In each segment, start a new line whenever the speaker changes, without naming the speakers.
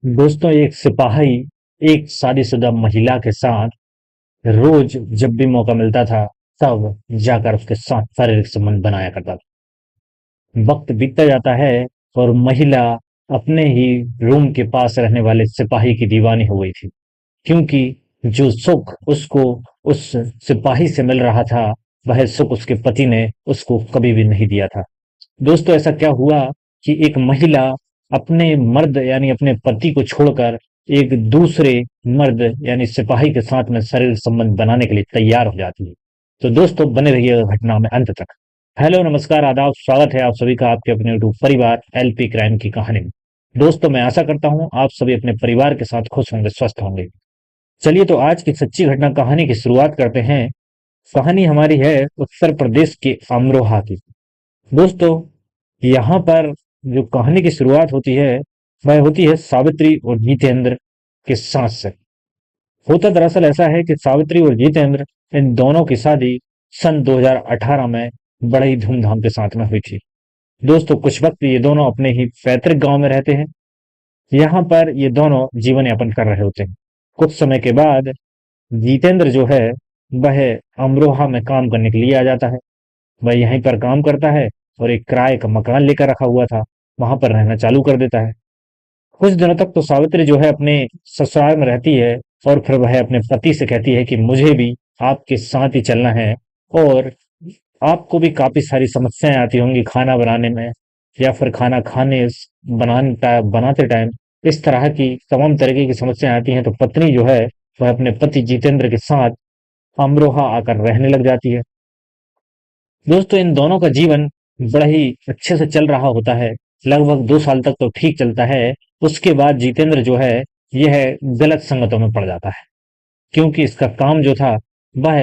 दोस्तों, एक सिपाही एक शादीशुदा महिला के साथ रोज जब भी मौका मिलता था तब जाकर उसके साथ शारीरिक संबंध बनाया करता था। वक्त बीतता जाता है और महिला अपने ही रूम के पास रहने वाले सिपाही की दीवानी हो गई थी, क्योंकि जो सुख उसको उस सिपाही से मिल रहा था वह सुख उसके पति ने उसको कभी भी नहीं दिया था। दोस्तों, ऐसा क्या हुआ कि एक महिला अपने मर्द यानी अपने पति को छोड़कर एक दूसरे मर्द यानी सिपाही के साथ में शारीरिक संबंध बनाने के लिए तैयार हो जाती है। तो दोस्तों, बने रहिएगा घटना में अंत तक। हेलो, नमस्कार, आदाब, स्वागत है आप सभी का आपके अपने यूट्यूब परिवार एलपी क्राइम की कहानी में। दोस्तों, मैं आशा करता हूं आप सभी अपने परिवार के साथ खुश होंगे, स्वस्थ होंगे। चलिए तो आज की सच्ची घटना कहानी की शुरुआत करते हैं। कहानी हमारी है उत्तर प्रदेश के अमरोहा की। दोस्तों, यहाँ पर जो कहानी की शुरुआत होती है वह होती है सावित्री और जितेंद्र के साथ से। होता दरअसल ऐसा है कि सावित्री और जितेंद्र इन दोनों की शादी सन 2018 में बड़े ही धूमधाम के साथ में हुई थी। दोस्तों, कुछ वक्त ये दोनों अपने ही पैतृक गांव में रहते हैं। यहाँ पर ये दोनों जीवन यापन कर रहे होते हैं। कुछ समय के बाद जितेंद्र जो है वह अमरोहा में काम करने के लिए आ जाता है। वह यहीं पर काम करता है और एक किराए का मकान लेकर रखा हुआ था, वहां पर रहना चालू कर देता है। कुछ दिनों तक तो सावित्री जो है अपने ससुराल में रहती है और फिर वह अपने पति से कहती है कि मुझे भी आपके साथ ही चलना है, और आपको भी काफी सारी समस्याएं आती होंगी खाना बनाने में या फिर खाना खाने बनाते टाइम। इस तरह की तमाम तरीके की समस्याएं आती हैं, तो पत्नी जो है वह अपने पति जितेंद्र के साथ अमरोहा आकर रहने लग जाती है। दोस्तों, इन दोनों का जीवन बड़ा ही अच्छे से चल रहा होता है। लगभग 2 साल तक तो ठीक चलता है। उसके बाद जितेंद्र जो है यह गलत संगतों में पड़ जाता है, क्योंकि इसका काम जो था वह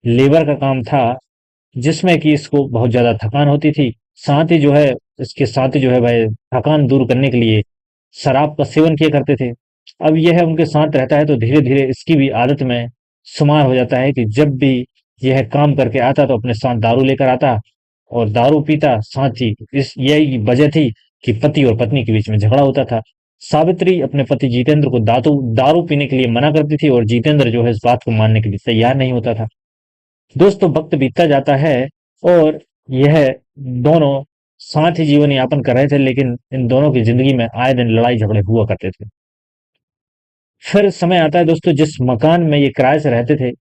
लेबर का काम था, जिसमें कि इसको बहुत ज्यादा थकान होती थी। साथ ही जो है इसके साथ ही जो है वह थकान दूर करने के लिए शराब का सेवन किया करते थे। अब यह उनके साथ रहता है तो धीरे धीरे इसकी भी आदत में शुमार हो जाता है कि जब भी यह काम करके आता तो अपने साथ दारू लेकर आता और दारू पीता। साथ ही इस यही वजह थी कि पति और पत्नी के बीच में झगड़ा होता था। सावित्री अपने पति जितेंद्र को दारू दारू पीने के लिए मना करती थी और जितेंद्र जो है इस बात को मानने के लिए तैयार नहीं होता था। दोस्तों, वक्त बीतता जाता है और यह दोनों साथ ही जीवन यापन कर रहे थे, लेकिन इन दोनों की जिंदगी में आए दिन लड़ाई झगड़े हुआ करते थे। फिर समय आता है दोस्तों, जिस मकान में ये किराए से रहते थे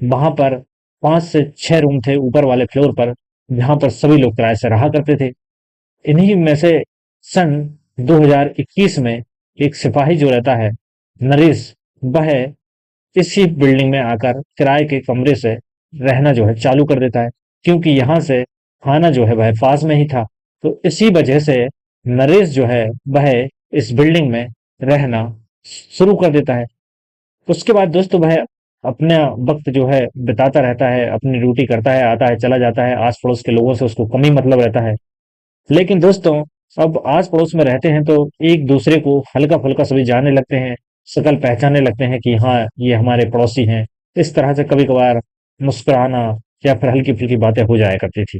वहां पर 5 से 6 रूम थे ऊपर वाले फ्लोर पर, जहां पर सभी लोग किराए से रहा करते थे। इन्हीं में से सन 2021 में एक सिपाही जो रहता है, नरेश, वह इसी बिल्डिंग में आकर किराए के कमरे से रहना जो है चालू कर देता है, क्योंकि यहाँ से खाना जो है वह पास में ही था। तो इसी वजह से नरेश जो है वह इस बिल्डिंग में रहना शुरू कर देता है। उसके बाद दोस्तों वह अपना वक्त जो है बिताता रहता है, अपनी ड्यूटी करता है, आता है, चला जाता है। आस पड़ोस के लोगों से उसको कम ही मतलब रहता है। लेकिन दोस्तों, अब आस पड़ोस में रहते हैं तो एक दूसरे को हल्का फुल्का सभी जानने लगते हैं, शकल पहचानने लगते हैं कि हाँ, ये हमारे पड़ोसी हैं। इस तरह से कभी कभार मुस्कुराना या फिर हल्की फुल्की बातें हो जाया करती थी।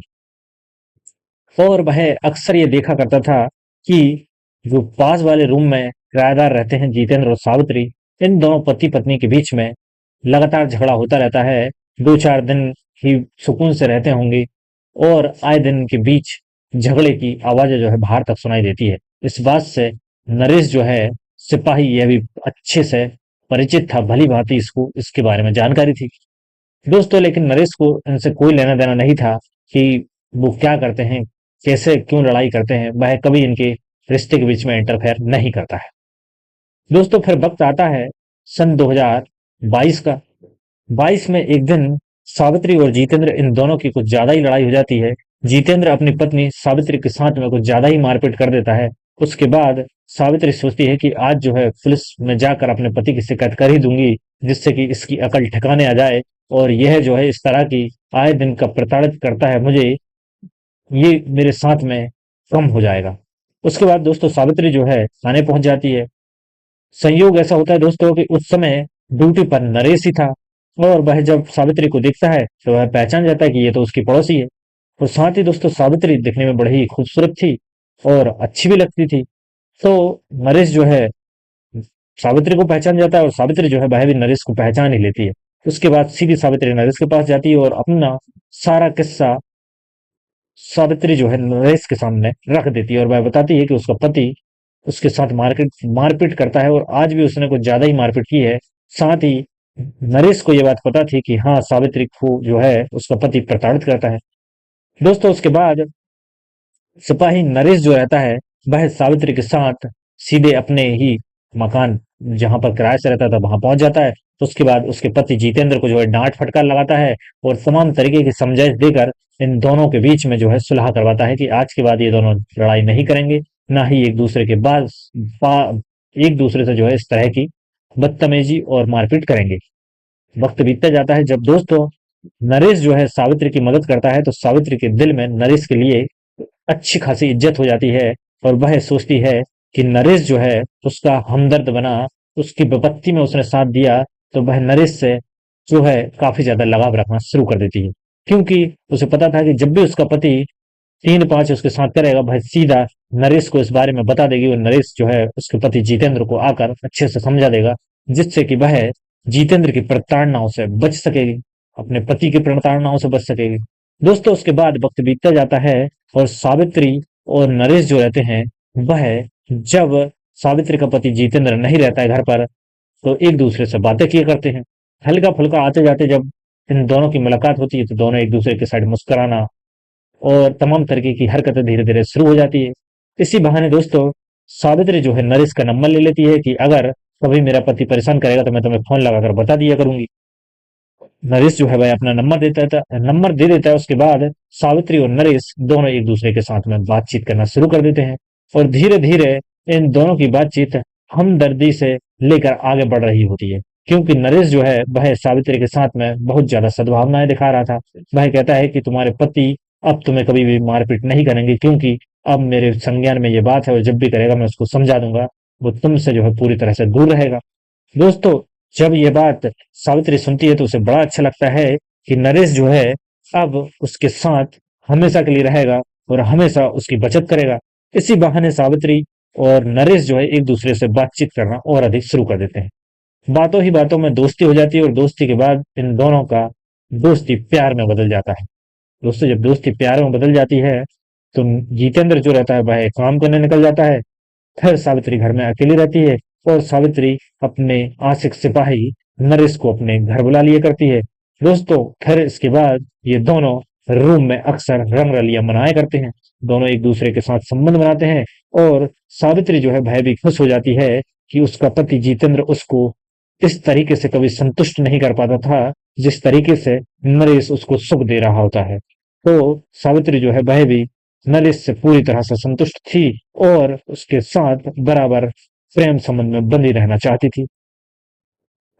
और वह अक्सर ये देखा करता था कि जो पास वाले रूम में किराएदार रहते हैं, जितेंद्र और सावित्री, इन दोनों पति पत्नी के बीच में लगातार झगड़ा होता रहता है। 2-4 दिन ही सुकून से रहते होंगे और आए दिन के बीच झगड़े की आवाजें जो है बाहर तक सुनाई देती है। इस बात से नरेश जो है सिपाही, यह भी अच्छे से परिचित था, भली भांति इसको इसके बारे में जानकारी थी। दोस्तों, लेकिन नरेश को इनसे कोई लेना देना नहीं था कि वो क्या करते हैं, कैसे क्यों लड़ाई करते हैं। वह कभी इनके रिश्ते के बीच में इंटरफेयर नहीं करता है। दोस्तों, फिर वक्त आता है सन 2022 का। 22 में एक दिन सावित्री और जितेंद्र, इन दोनों की कुछ ज्यादा ही लड़ाई हो जाती है। जितेंद्र अपनी पत्नी सावित्री के साथ में कुछ ज्यादा ही मारपीट कर देता है। उसके बाद सावित्री सोचती है कि आज जो है पुलिस में जाकर अपने पति की शिकायत कर ही दूंगी, जिससे कि इसकी अकल ठिकाने आ जाए और यह जो है इस तरह की आए दिन का प्रताड़ित करता है मुझे, ये मेरे साथ में कम हो जाएगा। उसके बाद दोस्तों सावित्री जो है थाने पहुंच जाती है। संयोग ऐसा होता है दोस्तों कि उस समय ड्यूटी पर नरेश ही था, और वह जब सावित्री को देखता है तो वह पहचान जाता है कि ये तो उसकी पड़ोसी है। और साथ ही दोस्तों सावित्री दिखने में बड़ी ही खूबसूरत थी और अच्छी भी लगती थी। तो नरेश जो है सावित्री को पहचान जाता है और सावित्री जो है वह भी नरेश को पहचान ही लेती है। उसके बाद सीधी सावित्री नरेश के पास जाती है और अपना सारा किस्सा सावित्री जो है नरेश के सामने रख देती है और वह बताती है कि उसका पति उसके साथ मार्केट मारपीट करता है और आज भी उसने कुछ ज्यादा ही मारपीट की है। साथ ही नरेश को यह बात पता थी कि हाँ, सावित्री को जो है उसका पति प्रताड़ित करता है। दोस्तों, उसके बाद सिपाही नरेश जो रहता है वह सावित्री के साथ सीधे अपने ही मकान जहां पर किराए से रहता था वहां पहुंच जाता है। तो उसके बाद उसके पति जितेंद्र को जो है डांट फटकार लगाता है और तमाम तरीके की समझाइश देकर इन दोनों के बीच में जो है सुलह करवाता है कि आज के बाद ये दोनों लड़ाई नहीं करेंगे, ना ही एक दूसरे के बाद एक दूसरे से जो है इस तरह की बदतमीजी और मारपीट करेंगे। वक्त बीतता जाता है। जब दोस्तों नरेश जो है सावित्री की मदद करता है तो सावित्री के दिल में नरेश के लिए अच्छी खासी इज्जत हो जाती है और वह सोचती है कि नरेश जो है उसका हमदर्द बना, उसकी विपत्ति में उसने साथ दिया, तो वह नरेश से जो है काफी ज्यादा लगाव रखना शुरू कर देती है। क्योंकि उसे पता था कि जब भी उसका पति 3-5 उसके साथ करेगा वह सीधा नरेश को इस बारे में बता देगी और नरेश जो है उसके पति जितेंद्र को आकर अच्छे से समझा देगा, जिससे कि वह जितेंद्र की प्रताड़नाओं से बच सकेगी, अपने पति की प्रताड़नाओं से बच सकेगी। दोस्तों, उसके बाद वक्त बीतता जाता है और सावित्री और नरेश जो रहते हैं वह जब सावित्री का पति जितेंद्र नहीं रहता है घर पर तो एक दूसरे से बातें किया करते हैं। हल्का फुल्का आते जाते जब इन दोनों की मुलाकात होती है तो दोनों एक दूसरे के साइड मुस्कुराना और तमाम तरीके की हरकतें धीरे धीरे शुरू हो जाती है। इसी बहाने दोस्तों सावित्री जो है नरेश का नंबर ले लेती है कि अगर कभी मेरा पति परेशान करेगा तो मैं तुम्हें फोन लगाकर बता दिया करूंगी। नरेश जो है वह अपना नंबर दे देता है। उसके बाद सावित्री और नरेश दोनों एक दूसरे के साथ में बातचीत करना शुरू कर देते हैं और धीरे धीरे इन दोनों की बातचीत हमदर्दी से लेकर आगे बढ़ रही होती है। क्योंकि नरेश जो है वह सावित्री के साथ में बहुत ज्यादा सद्भावनाएं दिखा रहा था। वह कहता है कि तुम्हारे पति अब तुम्हें कभी भी मारपीट नहीं करेंगे, क्योंकि अब मेरे संज्ञान में ये बात है और जब भी करेगा मैं उसको समझा दूंगा, वो तुमसे जो है पूरी तरह से दूर रहेगा। दोस्तों, जब ये बात सावित्री सुनती है तो उसे बड़ा अच्छा लगता है कि नरेश जो है अब उसके साथ हमेशा के लिए रहेगा और हमेशा उसकी बचत करेगा। इसी बहाने सावित्री और नरेश जो है एक दूसरे से बातचीत करना और अधिक शुरू कर देते हैं। बातों ही बातों में दोस्ती हो जाती है और दोस्ती के बाद इन दोनों का दोस्ती प्यार में बदल जाता है। दोस्तों, जब दोस्ती प्यार में बदल जाती है तो जितेंद्र जो रहता है वह काम करने निकल जाता है। फिर सावित्री घर में अकेली रहती है और सावित्री अपने आशिक सिपाही नरेश को अपने घर बुला लिया करती है। दोस्तों, फिर इसके बाद ये दोनों रूम में अक्सर रंग रलियां मनाया करते हैं। दोनों एक दूसरे के साथ संबंध बनाते हैं और सावित्री जो है वह भी खुश हो जाती है कि उसका पति जितेंद्र उसको इस तरीके से कभी संतुष्ट नहीं कर पाता था जिस तरीके से नरेश उसको सुख दे रहा होता है। तो सावित्री जो है वह भी नरेश से पूरी तरह से संतुष्ट थी और उसके साथ बराबर प्रेम संबंध में बंधी रहना चाहती थी।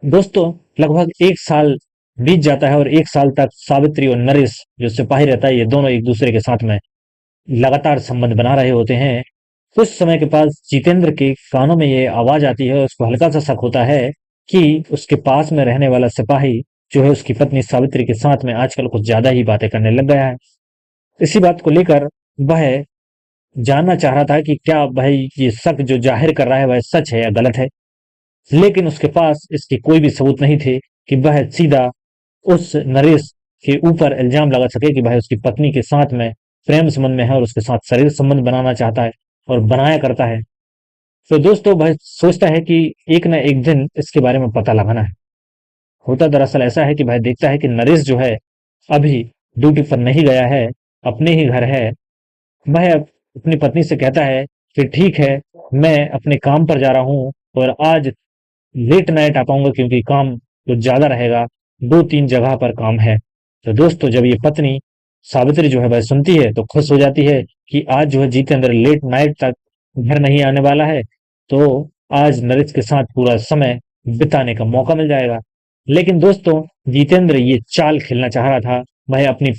दोस्तों, लगभग 1 साल बीत जाता है और 1 साल तक सावित्री और नरेश जो सिपाही रहता है ये दोनों एक दूसरे के साथ में लगातार संबंध बना रहे होते हैं। कुछ समय के पास जितेंद्र के कानों में ये आवाज आती है और उसको हल्का सा शक होता है कि उसके पास में रहने वाला सिपाही जो है उसकी पत्नी सावित्री के साथ में आजकल कुछ ज्यादा ही बातें करने लग गया है। इसी बात को लेकर वह जानना चाह रहा था कि क्या भाई ये शक जो जाहिर कर रहा है वह सच है या गलत है, लेकिन उसके पास इसके कोई भी सबूत नहीं थे कि वह सीधा उस नरेश के ऊपर इल्जाम लगा सके कि वह उसकी पत्नी के साथ में प्रेम संबंध में है और उसके साथ शरीर संबंध बनाना चाहता है और बनाया करता है। तो दोस्तों, वह सोचता है कि एक ना एक दिन इसके बारे में पता लगाना है। होता दरअसल ऐसा है कि वह देखता है कि नरेश जो है अभी ड्यूटी पर नहीं गया है, अपने ही घर है। वह अपनी पत्नी से कहता है कि ठीक है, मैं अपने काम पर जा रहा हूँ और आज लेट नाइट आ पाऊंगा क्योंकि काम कुछ ज्यादा रहेगा, 2-3 जगह पर काम है। तो दोस्तों, जब ये पत्नी सावित्री जो है वह सुनती है तो खुश हो जाती है कि आज जो है जितेंद्र लेट नाइट तक घर नहीं आने वाला है, तो आज नरेश के साथ पूरा समय बिताने का मौका मिल जाएगा। लेकिन दोस्तों, जितेंद्र ये चाल खेलना चाह रहा था। वह अपनी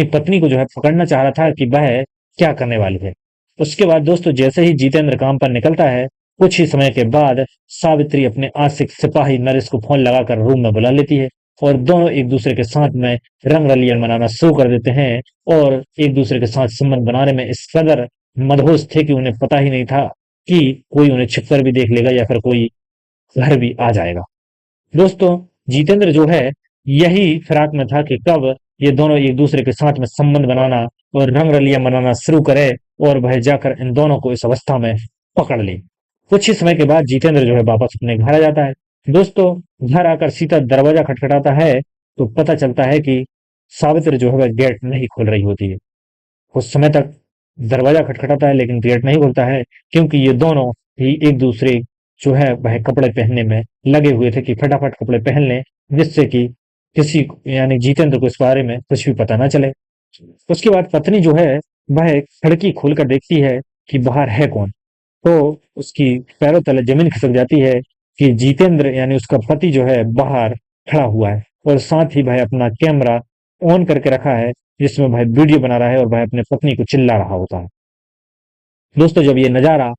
पत्नी को जो है पकड़ना चाह रहा था कि वह क्या करने वाली है। उसके बाद दोस्तों, जैसे ही जितेंद्र काम पर निकलता है कुछ ही समय के बाद सावित्री अपने आशिक सिपाही नरेश को फोन लगाकर रूम में बुला लेती है और दोनों एक दूसरे के साथ में रंग रलियन मनाना शुरू कर देते हैं और एक दूसरे के साथ संबंध बनाने में इस कदर मदहोश थे कि उन्हें पता ही नहीं था कि कोई उन्हें छिपकर भी देख लेगा या फिर कोई घर भी आ जाएगा। दोस्तों, जितेंद्र जो है यही फिराक में था कि कब ये दोनों एक दूसरे के साथ में संबंध बनाना और रंग रलियां मनाना शुरू करे और वह जाकर इन दोनों को इस अवस्था में पकड़ ले। कुछ ही समय के बाद जितेंद्र जो है वापस अपने घर आ जाता है। दोस्तों, घर आकर सीता दरवाजा खटखटाता है तो पता चलता है कि सावित्री जो है वह गेट नहीं खोल रही होती है। कुछ समय तक दरवाजा खटखटाता है लेकिन गेट नहीं खुलता है, क्योंकि ये दोनों ही एक दूसरे जो है वह कपड़े पहनने में लगे हुए थे कि फटाफट कपड़े पहन लें, जिससे कि किसी यानी जितेंद्र को इस बारे में कुछ भी पता ना चले। उसके बाद पत्नी जो है वह खिड़की खोलकर देखती है कि बाहर है कौन। तो उसकी पैरों तले जमीन खिसक जाती है कि जितेंद्र यानी उसका पति जो है बाहर खड़ा हुआ है और साथ ही वह अपना कैमरा ऑन करके रखा है, जिसमें वह वीडियो बना रहा है और वह अपने पत्नी को चिल्ला रहा होता है। दोस्तों, जब ये नजारा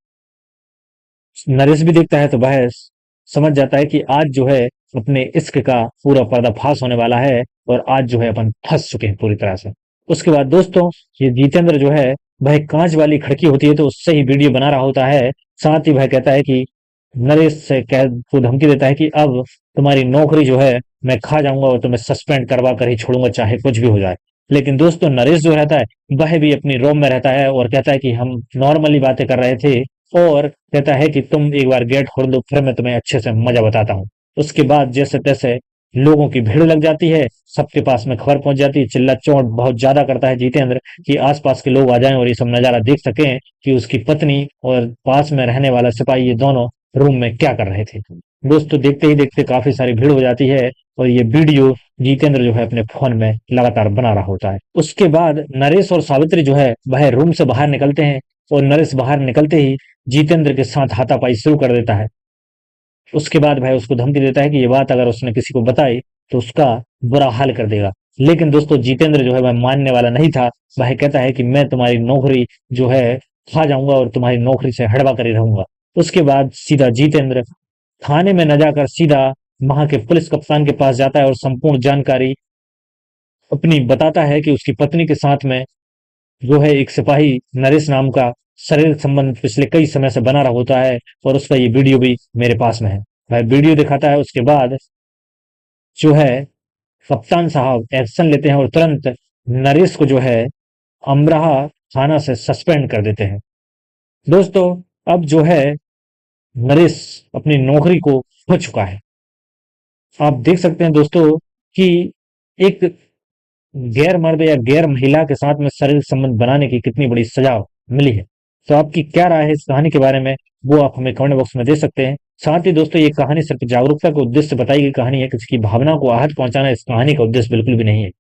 नरेश भी देखता है तो वह समझ जाता है कि आज जो है अपने इश्क का पूरा पर्दाफाश होने वाला है और आज जो है अपन फंस चुके हैं पूरी तरह से। उसके बाद दोस्तों, ये जितेंद्र जो है वह कांच वाली खिड़की होती है तो उससे ही वीडियो बना रहा होता है। साथ ही वह कहता है कि नरेश से कह को धमकी देता है कि अब तुम्हारी नौकरी जो है मैं खा जाऊंगा और तुम्हें सस्पेंड करवा कर ही छोड़ूंगा, चाहे कुछ भी हो जाए। लेकिन दोस्तों, नरेश जो रहता है वह भी अपनी रोम में रहता है और कहता है कि हम नॉर्मली बातें कर रहे थे, और कहता है कि तुम एक बार गेट खोल दो फिर मैं तुम्हें अच्छे से मजा बताता हूँ। उसके बाद जैसे तैसे लोगों की भीड़ लग जाती है, सबके पास में खबर पहुंच जाती है। चिल्ला चोट बहुत ज्यादा करता है जितेंद्र कि आसपास के लोग आ जाएं और ये सब नजारा देख सकें कि उसकी पत्नी और पास में रहने वाला सिपाही ये दोनों रूम में क्या कर रहे थे। दोस्तों, देखते ही देखते काफी सारी भीड़ हो जाती है और ये वीडियो जितेंद्र जो है अपने फोन में लगातार बना रहा होता है। उसके बाद नरेश और सावित्री जो है वह रूम से बाहर निकलते हैं और नरेश बाहर निकलते ही जितेंद्र के साथ हाथापाई शुरू कर देता है। उसके बाद भाई उसको धमकी देता है कि ये बात अगर उसने किसी को बताई तो उसका बुरा हाल कर देगा। लेकिन दोस्तों, जितेंद्र जो है वह मानने वाला नहीं था। वह कहता है कि मैं तुम्हारी नौकरी जो है खा जाऊंगा और तुम्हारी नौकरी से हड़बा कर ही रहूंगा। उसके बाद सीधा जितेंद्र थाने में न जाकर सीधा वहां के पुलिस कप्तान के पास जाता है और संपूर्ण जानकारी अपनी बताता है कि उसकी पत्नी के साथ में जो है एक सिपाही नरेश नाम का शारीरिक संबंध पिछले कई समय से बना रहा होता है और उसका ये वीडियो भी मेरे पास में है। वह वीडियो दिखाता है। उसके बाद जो है कप्तान साहब एक्शन लेते हैं और तुरंत नरेश को जो है अमराहा थाना से सस्पेंड कर देते हैं। दोस्तों, अब जो है नरेश अपनी नौकरी को खो चुका है। आप देख सकते हैं दोस्तों कि एक गैर मर्द या गैर महिला के साथ में शारीरिक संबंध बनाने की कितनी बड़ी सजा मिली है। तो आपकी क्या राय है इस कहानी के बारे में, वो आप हमें कमेंट बॉक्स में दे सकते हैं। साथ ही दोस्तों, ये कहानी सिर्फ जागरूकता के उद्देश्य से बताई गई कहानी है, किसी की भावना को आहत पहुंचाना इस कहानी का उद्देश्य बिल्कुल भी नहीं है।